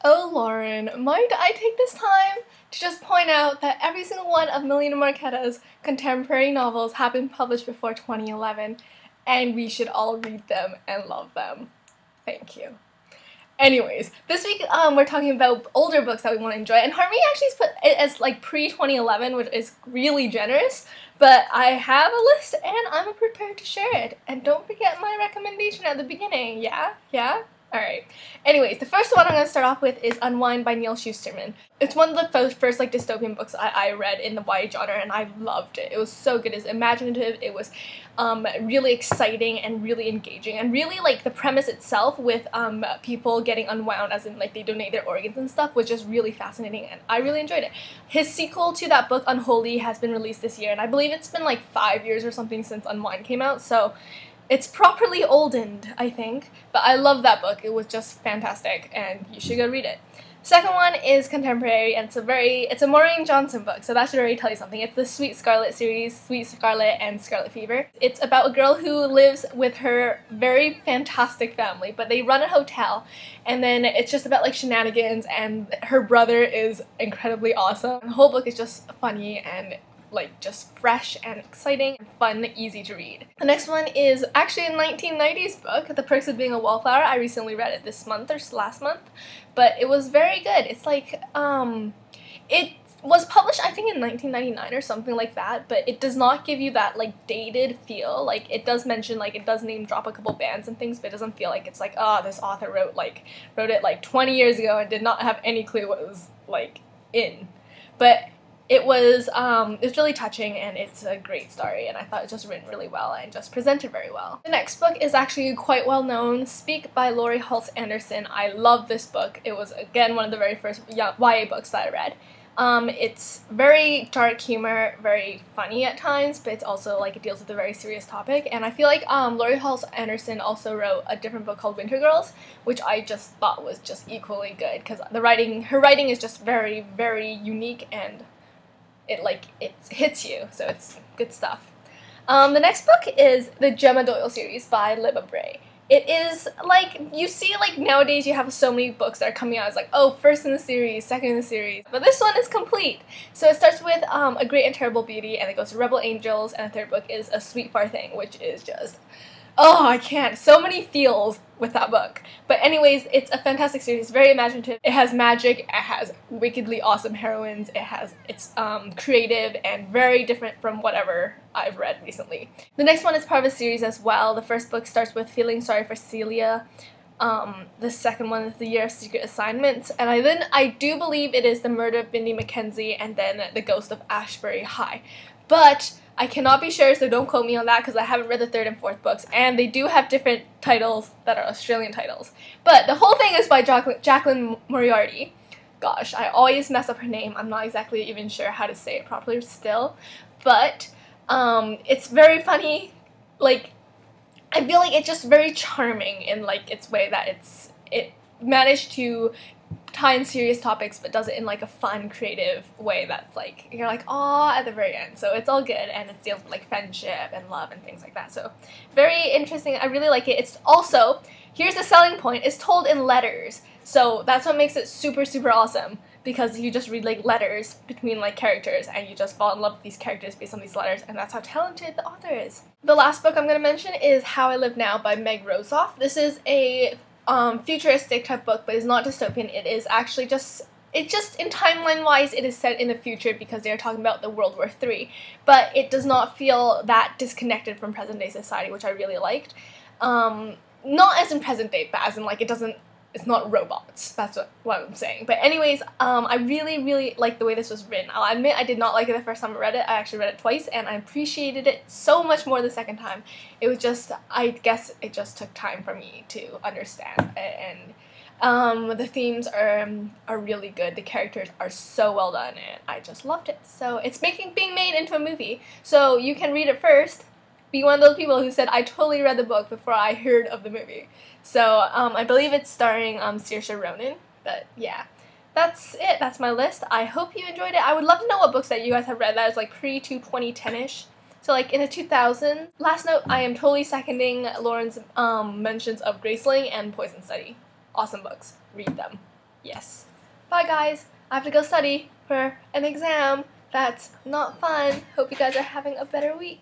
Oh, Lauren, might I take this time to just point out that every single one of Melina Marchetta's contemporary novels have been published before 2011, and we should all read them and love them. Thank you. Anyways, this week we're talking about older books that we want to enjoy, and Harmony actually has put it as like pre-2011, which is really generous, but I have a list and I'm prepared to share it. And don't forget my recommendation at the beginning, yeah? Yeah? Alright. Anyways, the first one I'm going to start off with is Unwind by Neal Shusterman. It's one of the first like dystopian books I read in the YA genre, and I loved it. It was so good. It was imaginative, it was really exciting and really engaging, and really like the premise itself with people getting unwound, as in like they donate their organs and stuff, was just really fascinating, and I really enjoyed it. His sequel to that book, Unholy, has been released this year, and I believe it's been like 5 years or something since Unwind came out, so it's properly oldened, I think, but I love that book. It was just fantastic, and you should go read it. Second one is contemporary, and it's a Maureen Johnson book, so that should already tell you something. It's the Sweet Scarlet series, Sweet Scarlet and Scarlet Fever. It's about a girl who lives with her very fantastic family, but they run a hotel, and then it's just about like shenanigans, and her brother is incredibly awesome. The whole book is just funny and like just fresh and exciting and fun, easy to read. The next one is actually a 1990s book, The Perks of Being a Wallflower. I recently read it this month or last month, but it was very good. It's like, it was published I think in 1999 or something like that, but it does not give you that like dated feel. Like it does mention, like it does name drop a couple bands and things, but it doesn't feel like it's like, oh, this author wrote it like 20 years ago and did not have any clue what it was like in. But it was it's really touching, and it's a great story, and I thought it was just written really well and just presented very well. The next book is actually quite well known, Speak by Laurie Halse Anderson. I love this book. It was again one of the very first YA books that I read. It's very dark humor, very funny at times, but it's also like it deals with a very serious topic, and I feel like Laurie Halse Anderson also wrote a different book called Wintergirls, which I just thought was just equally good, because her writing is just very, very unique, and it hits you, so it's good stuff. The next book is the Gemma Doyle series by Libba Bray. It is like, you see like nowadays you have so many books that are coming out as like, oh, first in the series, second in the series, but this one is complete. So it starts with A Great and Terrible Beauty, and it goes to Rebel Angels, and the third book is A Sweet Far Thing, which is just, oh, I can't. So many feels with that book. But anyways, it's a fantastic series. It's very imaginative. It has magic. It has wickedly awesome heroines. It's creative and very different from whatever I've read recently. The next one is part of a series as well. The first book starts with Feeling Sorry for Celia. The second one is The Year of Secret Assignments, and I do believe it is The Murder of Bindi Mackenzie, and then The Ghost of Ashbury High. But I cannot be sure, so don't quote me on that, because I haven't read the third and fourth books, and they do have different titles that are Australian titles. But the whole thing is by Jaclyn Moriarty. Gosh, I always mess up her name. I'm not exactly even sure how to say it properly still. But it's very funny. Like, I feel like it's just very charming in like its way that it managed to tie in serious topics, but does it in like a fun, creative way that's like, you're like, aw, at the very end. So it's all good, and it deals with like friendship and love and things like that. So very interesting. I really like it. It's also, here's the selling point, it's told in letters. So that's what makes it super, super awesome, because you just read like letters between like characters, and you just fall in love with these characters based on these letters, and that's how talented the author is. The last book I'm going to mention is How I Live Now by Meg Rosoff. This is a futuristic type book, but it's not dystopian. It is actually just in timeline wise, it is set in the future because they're talking about the World War III, but it does not feel that disconnected from present day society, which I really liked. Not as in present day, but as in like it's not robots. That's what I'm saying. But anyways, I really, really like the way this was written. I'll admit I did not like it the first time I read it. I actually read it twice, and I appreciated it so much more the second time. It was just, I guess it just took time for me to understand it, and the themes are really good. The characters are so well done, and I just loved it. So it's being made into a movie, so you can read it first. Be one of those people who said, I totally read the book before I heard of the movie. So I believe it's starring Saoirse Ronan, but yeah, that's it. That's my list. I hope you enjoyed it. I would love to know what books that you guys have read that is like pre-2010-ish. So like in the 2000s. Last note, I am totally seconding Lauren's mentions of Graceling and Poison Study. Awesome books. Read them. Yes. Bye guys. I have to go study for an exam that's not fun. Hope you guys are having a better week.